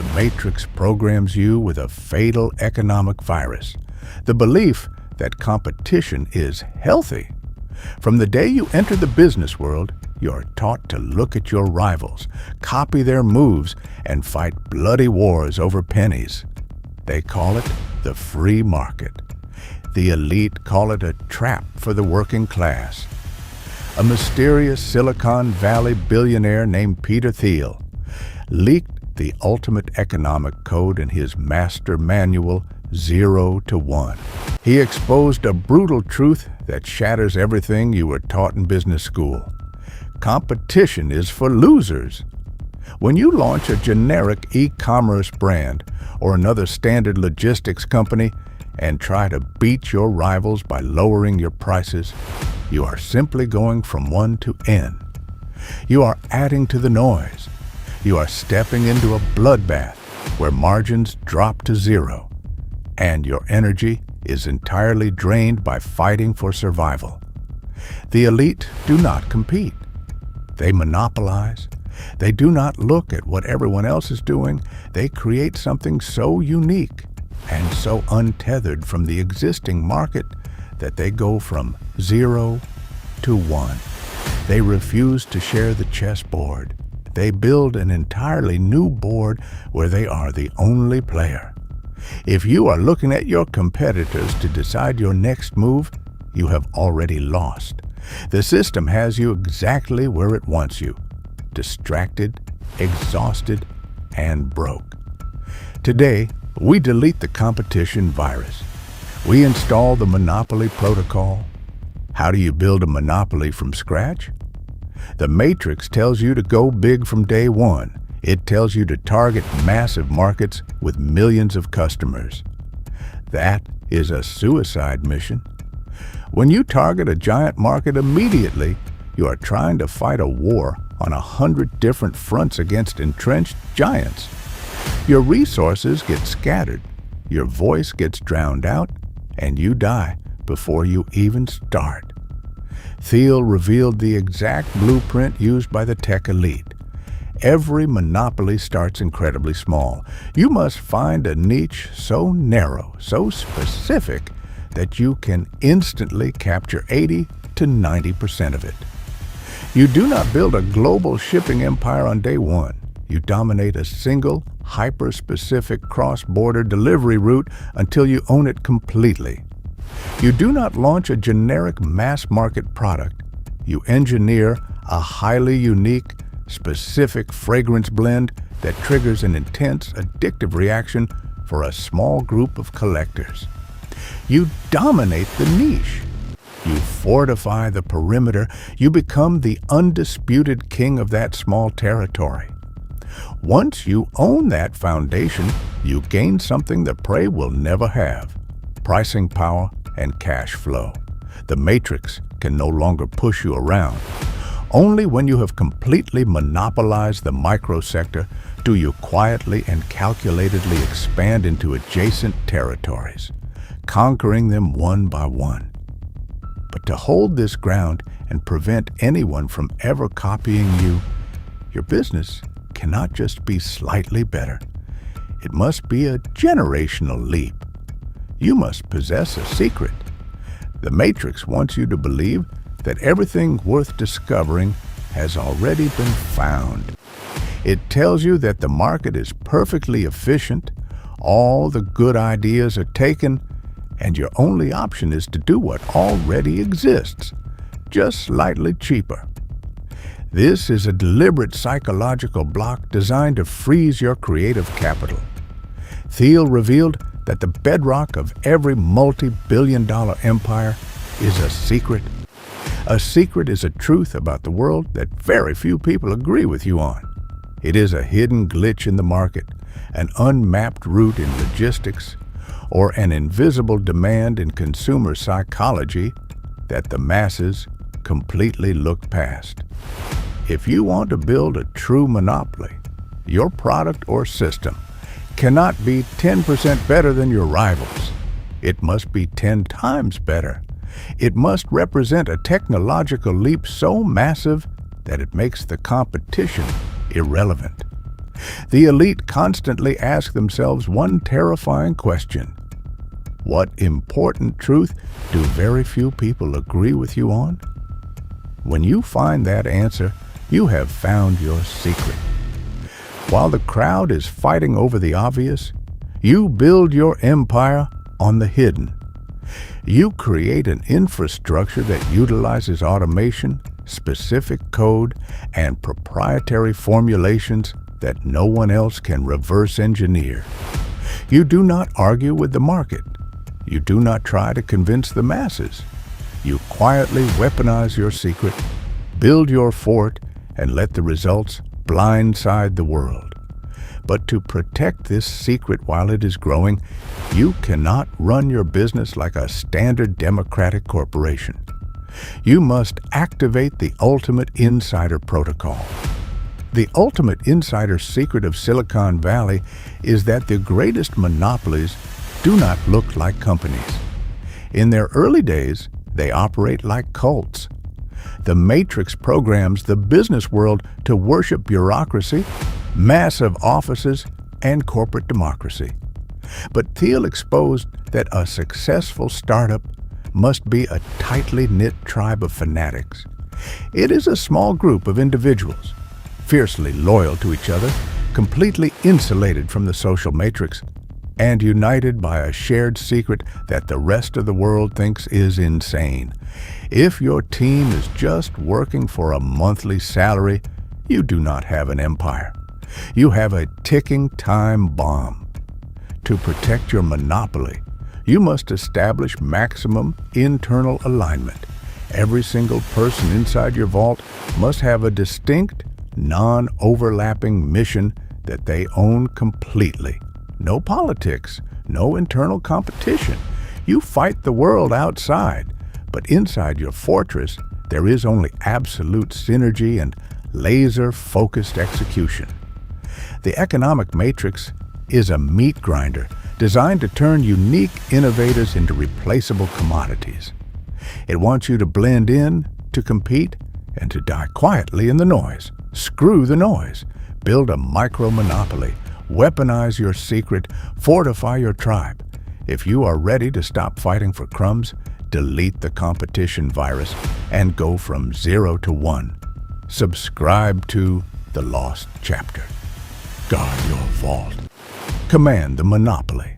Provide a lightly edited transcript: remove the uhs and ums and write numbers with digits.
the Matrix programs you with a fatal economic virus, the belief that competition is healthy. From the day you enter the business world, you are taught to look at your rivals, copy their moves, and fight bloody wars over pennies. They call it the free market. The elite call it a trap for the working class. A mysterious Silicon Valley billionaire named Peter Thiel leaked the ultimate economic code in his master manual, 0 to 1. He exposed a brutal truth that shatters everything you were taught in business school. Competition is for losers. When you launch a generic e-commerce brand or another standard logistics company and try to beat your rivals by lowering your prices, you are simply going from 1 to N. You are adding to the noise. You are stepping into a bloodbath where margins drop to 0, and your energy is entirely drained by fighting for survival. The elite do not compete. They monopolize. They do not look at what everyone else is doing. They create something so unique and so untethered from the existing market that they go from 0 to 1. They refuse to share the chessboard. They build an entirely new board where they are the only player. If you are looking at your competitors to decide your next move, you have already lost. The system has you exactly where it wants you, distracted, exhausted, and broke. Today, we delete the competition virus. We install the monopoly protocol. How do you build a monopoly from scratch? The Matrix tells you to go big from day one. It tells you to target massive markets with millions of customers. That is a suicide mission. When you target a giant market immediately, you are trying to fight a war on 100 different fronts against entrenched giants. Your resources get scattered, your voice gets drowned out, and you die before you even start. Thiel revealed the exact blueprint used by the tech elite. Every monopoly starts incredibly small. You must find a niche so narrow, so specific, that you can instantly capture 80 to 90% of it. You do not build a global shipping empire on day one. You dominate a single, hyper-specific cross-border delivery route until you own it completely. You do not launch a generic mass-market product. You engineer a highly unique, specific fragrance blend that triggers an intense, addictive reaction for a small group of collectors. You dominate the niche. You fortify the perimeter. You become the undisputed king of that small territory. Once you own that foundation, you gain something the prey will never have: pricing power and cash flow. The Matrix can no longer push you around. Only when you have completely monopolized the microsector do you quietly and calculatedly expand into adjacent territories, conquering them one by one. But to hold this ground and prevent anyone from ever copying you, your business cannot just be slightly better. It must be a generational leap. You must possess a secret. The Matrix wants you to believe that everything worth discovering has already been found. It tells you that the market is perfectly efficient, all the good ideas are taken, and your only option is to do what already exists, just slightly cheaper. This is a deliberate psychological block designed to freeze your creative capital. Thiel revealed that the bedrock of every multi-billion-dollar empire is a secret. A secret is a truth about the world that very few people agree with you on. It is a hidden glitch in the market, an unmapped route in logistics, or an invisible demand in consumer psychology that the masses completely look past. If you want to build a true monopoly, your product or system cannot be 10% better than your rivals. It must be 10 times better. It must represent a technological leap so massive that it makes the competition irrelevant. The elite constantly ask themselves one terrifying question. What important truth do very few people agree with you on? When you find that answer, you have found your secret. While the crowd is fighting over the obvious, you build your empire on the hidden. You create an infrastructure that utilizes automation, specific code, and proprietary formulations that no one else can reverse engineer. You do not argue with the market. You do not try to convince the masses. You quietly weaponize your secret, build your fort, and let the results blindside the world. But to protect this secret while it is growing, you cannot run your business like a standard democratic corporation. You must activate the ultimate insider protocol. The ultimate insider secret of Silicon Valley is that the greatest monopolies do not look like companies. In their early days, they operate like cults. The Matrix programs the business world to worship bureaucracy, massive offices, and corporate democracy. But Thiel exposed that a successful startup must be a tightly knit tribe of fanatics. It is a small group of individuals, fiercely loyal to each other, completely insulated from the social matrix, and united by a shared secret that the rest of the world thinks is insane. If your team is just working for a monthly salary, you do not have an empire. You have a ticking time bomb. To protect your monopoly, you must establish maximum internal alignment. Every single person inside your vault must have a distinct, non-overlapping mission that they own completely. No politics, no internal competition. You fight the world outside, but inside your fortress, there is only absolute synergy and laser-focused execution. The economic matrix is a meat grinder designed to turn unique innovators into replaceable commodities. It wants you to blend in, to compete, and to die quietly in the noise. Screw the noise. Build a micro-monopoly. Weaponize your secret, fortify your tribe. If you are ready to stop fighting for crumbs, delete the competition virus and go from 0 to 1. Subscribe to The Lost Chapter. Guard your vault. Command the monopoly.